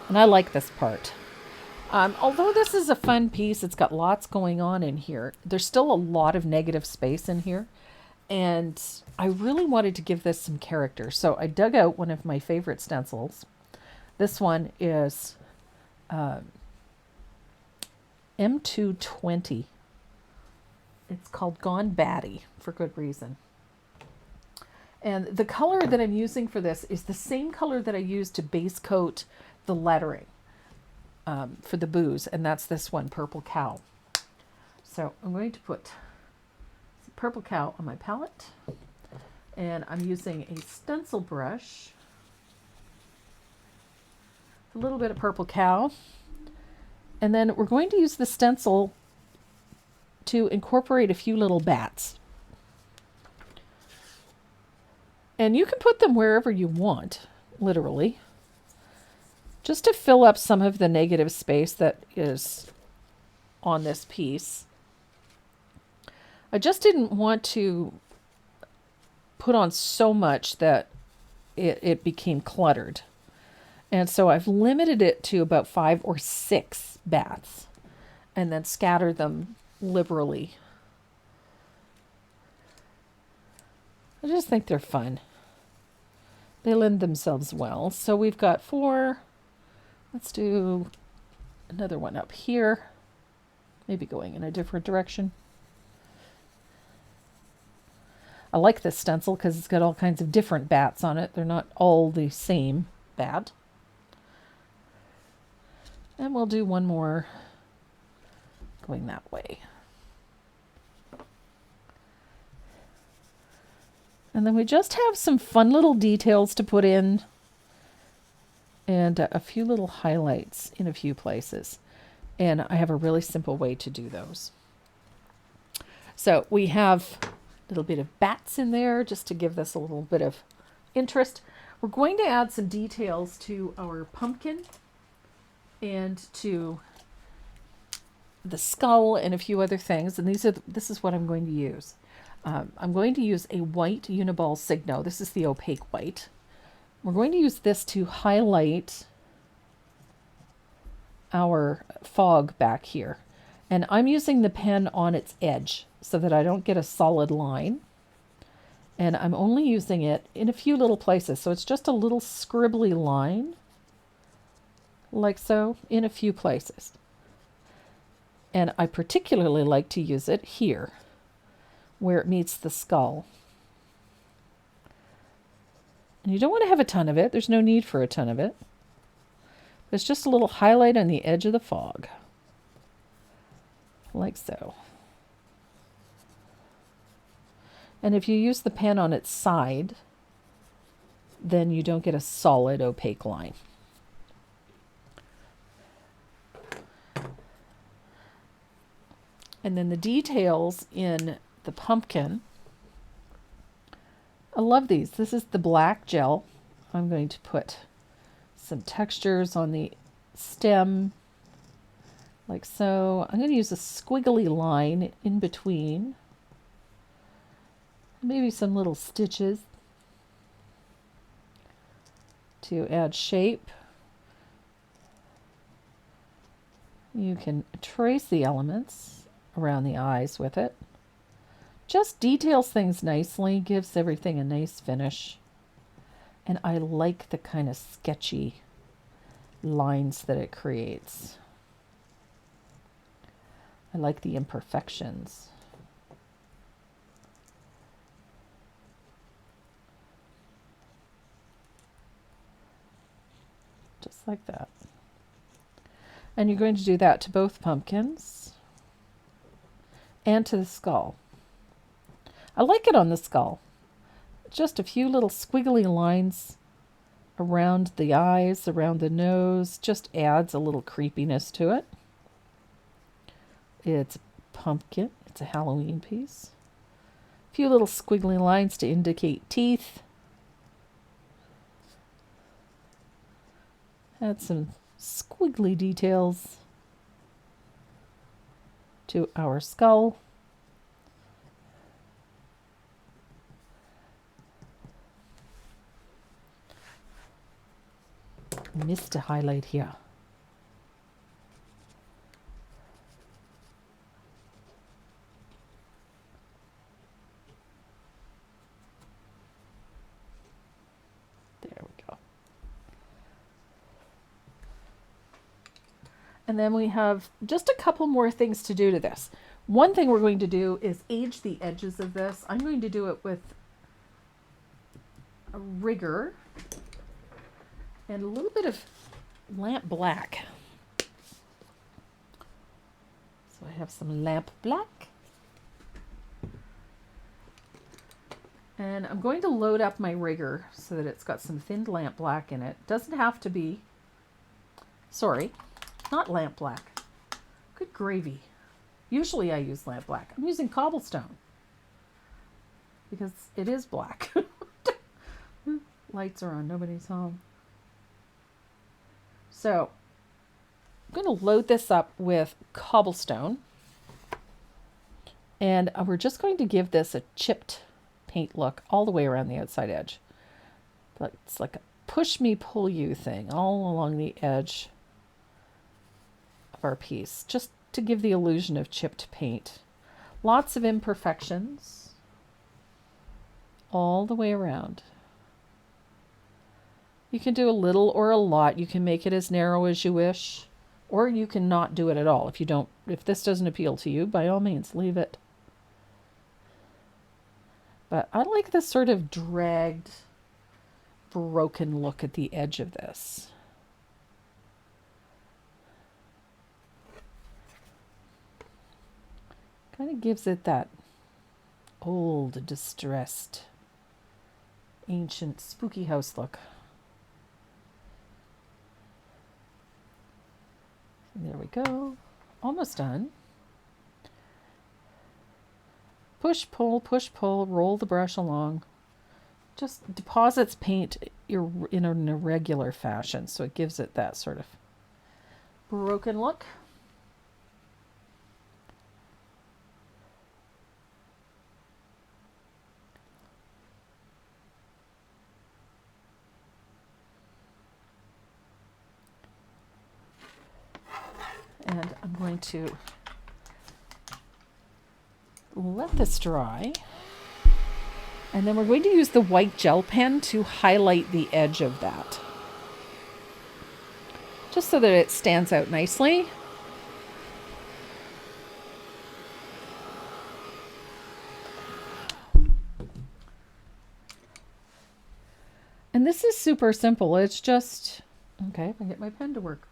And I like this part. Although this is a fun piece, it's got lots going on in here. There's still a lot of negative space in here. And I really wanted to give this some character. So I dug out one of my favorite stencils. This one is M220. It's called Gone Batty, for good reason. And the color that I'm using for this is the same color that I used to base coat the lettering for the booze. And that's this one, Purple Cow. So I'm going to put Purple Cow on my palette, and I'm using a stencil brush, a little bit of Purple Cow, and then we're going to use the stencil to incorporate a few little bats. And you can put them wherever you want, literally, just to fill up some of the negative space that is on this piece. I just didn't want to put on so much that it became cluttered. And so I've limited it to about 5 or 6 bats and then scattered them liberally. I just think they're fun. They lend themselves well. So we've got 4. Let's do another one up here. Maybe going in a different direction. I like this stencil because it's got all kinds of different bats on it. They're not all the same bat. And we'll do one more going that way. And then we just have some fun little details to put in and a few little highlights in a few places. And I have a really simple way to do those. So we have a little bit of bats in there just to give this a little bit of interest. We're going to add some details to our pumpkin and to the skull and a few other things. And this is what I'm going to use. I'm going to use a white Uniball Signo. This is the opaque white. We're going to use this to highlight our fog back here. And I'm using the pen on its edge so that I don't get a solid line. And I'm only using it in a few little places. So it's just a little scribbly line, like so, in a few places. And I particularly like to use it here, where it meets the skull. And you don't want to have a ton of it. There's no need for a ton of it. It's just a little highlight on the edge of the fog, like so. And if you use the pen on its side, then you don't get a solid opaque line. And then the details in the pumpkin. I love these. This is the black gel. I'm going to put some textures on the stem, like so. I'm going to use a squiggly line in between. Maybe some little stitches to add shape. You can trace the elements around the eyes with it. Just details things nicely, gives everything a nice finish. And I like the kind of sketchy lines that it creates. I like the imperfections. Just like that. And you're going to do that to both pumpkins and to the skull. I like it on the skull. Just a few little squiggly lines around the eyes, around the nose, just adds a little creepiness to it. It's a pumpkin. It's a Halloween piece. A few little squiggly lines to indicate teeth. Add some squiggly details to our skull. Missed a highlight here. There we go. And then we have just a couple more things to do to this. One thing we're going to do is age the edges of this. I'm going to do it with a rigger and a little bit of lamp black. So I have some lamp black. And I'm going to load up my rigger so that it's got some thinned lamp black in it. Doesn't have to be, sorry, not lamp black. Good gravy. Usually I use lamp black. I'm using cobblestone because it is black. Lights are on, nobody's home. So I'm going to load this up with cobblestone, and we're just going to give this a chipped paint look all the way around the outside edge. But it's like a push me, pull you thing all along the edge of our piece, just to give the illusion of chipped paint. Lots of imperfections all the way around. You can do a little or a lot. You can make it as narrow as you wish, or you can not do it at all. If this doesn't appeal to you, by all means, leave it. But I like this sort of dragged, broken look at the edge of this. Kind of gives it that old, distressed, ancient, spooky house look. There we go. Almost done. Push, pull, roll the brush along. Just deposits paint in an irregular fashion, so it gives it that sort of broken look. And I'm going to let this dry. And then we're going to use the white gel pen to highlight the edge of that, just so that it stands out nicely. And this is super simple. It's just, okay, if I get my pen to work.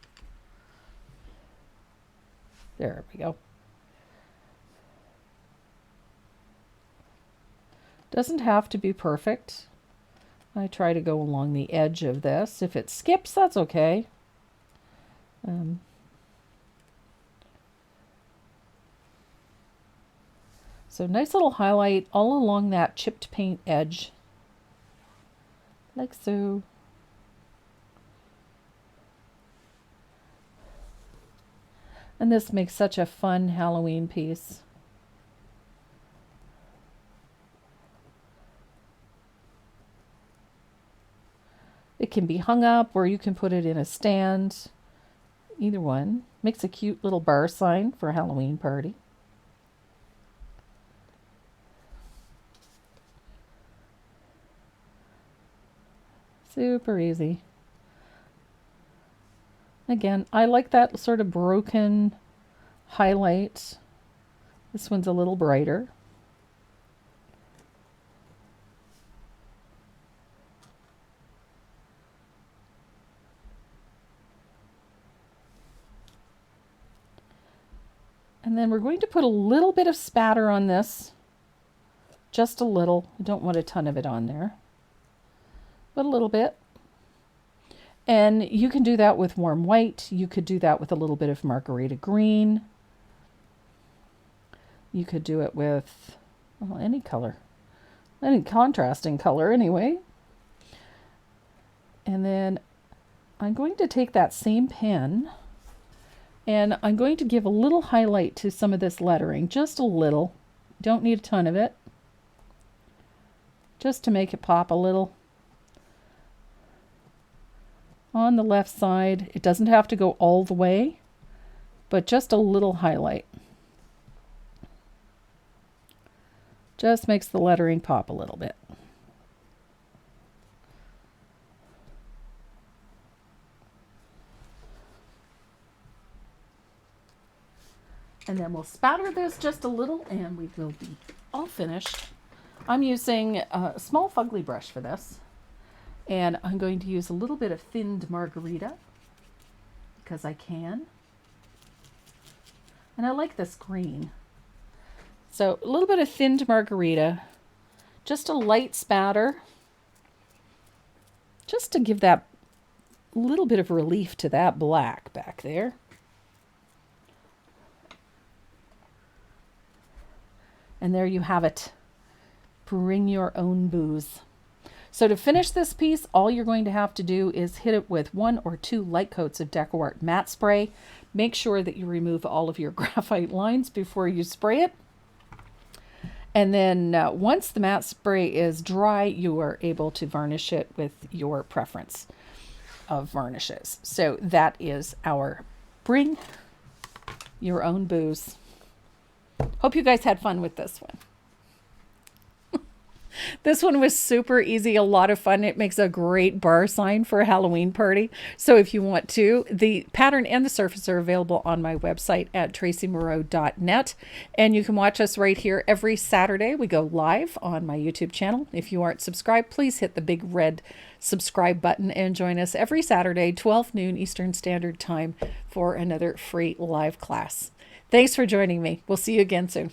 There we go. Doesn't have to be perfect. I try to go along the edge of this. If it skips, that's okay. So nice little highlight all along that chipped paint edge, like so. And this makes such a fun Halloween piece. It can be hung up, or you can put it in a stand. Either one. Makes a cute little bar sign for a Halloween party. Super easy. Again, I like that sort of broken highlight. This one's a little brighter. And then we're going to put a little bit of spatter on this. Just a little. I don't want a ton of it on there, but a little bit. And you can do that with warm white. You could do that with a little bit of margarita green. You could do it with, well, any color, any contrasting color anyway. And then I'm going to take that same pen and I'm going to give a little highlight to some of this lettering, just a little. Don't need a ton of it, just to make it pop a little. On the left side, it doesn't have to go all the way, but just a little highlight. Just makes the lettering pop a little bit. And then we'll spatter this just a little and we will be all finished. I'm using a small fugly brush for this. And I'm going to use a little bit of thinned margarita because I can. And I like this green. So a little bit of thinned margarita, just a light spatter, just to give that little bit of relief to that black back there. And there you have it. Bring your own booze. So to finish this piece, all you're going to have to do is hit it with 1 or 2 light coats of DecoArt matte spray. Make sure that you remove all of your graphite lines before you spray it. And then once the matte spray is dry, you are able to varnish it with your preference of varnishes. So that is our bring your own booze. Hope you guys had fun with this one. This one was super easy, a lot of fun. It makes a great bar sign for a Halloween party. So if you want to, the pattern and the surface are available on my website at tracymoreau.net. And you can watch us right here every Saturday. We go live on my YouTube channel. If you aren't subscribed, please hit the big red subscribe button and join us every Saturday, 12 noon Eastern Standard Time for another free live class. Thanks for joining me. We'll see you again soon.